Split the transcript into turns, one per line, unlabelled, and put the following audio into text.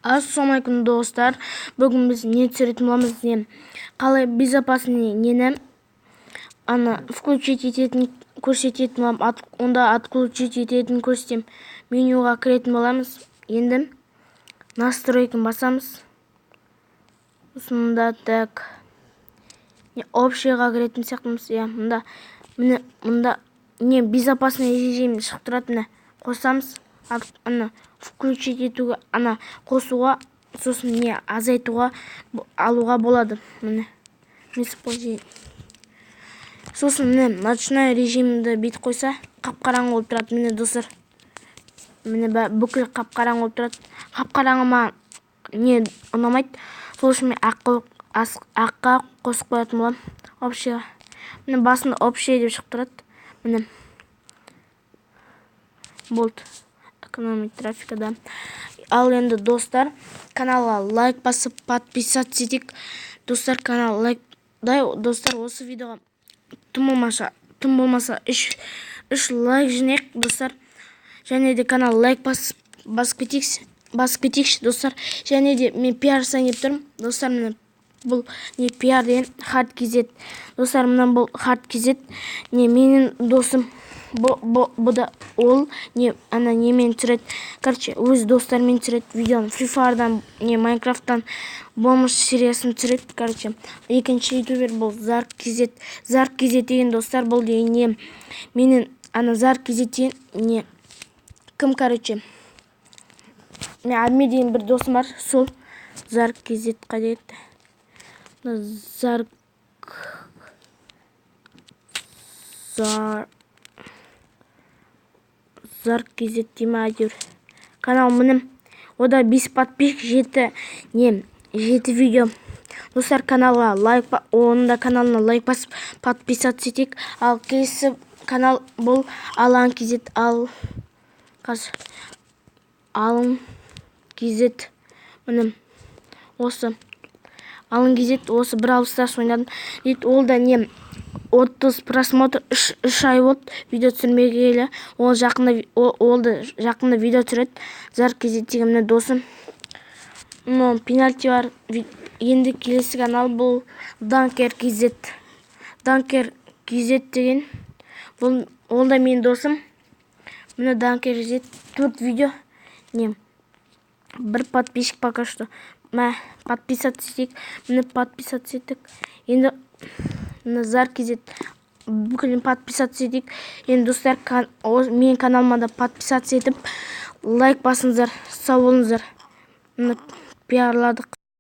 Ассалаумалейкум достар. Бүгін біз не түсіретін боламыз, не қалай безопасный нені включить ететін көрсететін боламыз. Онда отключить ететін көрсетем. Менюға кіретін боламыз. Енді настройканы басамыз. Сонда так общийға кіретін сияқтымыз. Мұнда не безопасный режим шығып тұрады. Қосамыз. Включить етуге, қосуға, сосын не азайтуға, алуға болады. Сосын ночной режимді бет қойса, қап-қараңғы болып тұрады. Достар, бүкіл қап-қараңғы болып тұрады. Қап-қараңғыма не ұнамайды. Сол үшін мен аққа қосып қоятын болам. Общийға. Басында общий деп шығып тұрады. Болды. Экономить трафика, да. Ал енді достар, каналға лайк басып, подписаться етейік. Достар, канал лайк. Достар, осы видеоға тым болмаса 3 лайк жинайық, достар. Және де канал лайк басып кетейікші, достар. Және де мен пиар жасайын деп тұрмын. Достар, бұл не пиар деген Хард KZ. Достар, бұл Хард KZ. Не менің досым. Бұда ол немен түсіреді. Короче, өз достармен түсіреді видеоны. Free Fire'дан, Майнкрафттан бомж сериясын түсіреді. Короче, екінші ютубер бұл Зарк KZ. Зарк KZ деген достар, бұл деген менің Зарк KZ деген кім, короче. Мен Адми деген бір досым бар, сол Зарк KZ қайда кетті. Зарк KZ деймі әйтеуір. Канал мінім. Ода 5 подписчик, 7 видео. Достар, каналға лайк, онда каналына лайк басып, подписаться етейік. Ал келесі канал бұл Алан KZ. Алан KZ. Мінім. Осы. Алан KZ осы Brawl Stars ойнадым. Ол да 30 просмотр 3 ай болды видео түсірмегелі. Ол жақында видео түсіреді. Зарк KZ деген досым. Пенальти бар. Енді келесі канал бұл Данкер KZ. Данкер KZ деген. Ол да мен досым. Міне Данкер KZ 4 видео. Бір подписчик пока что. Подписаться етейік. Міне подписаться етік. Енді Зарк KZ бүкілін подписаться етейік. Енді достар, мен каналыма да подписаться етіп, лайк басыңыздар, сау болыңыздар. Пиарладық.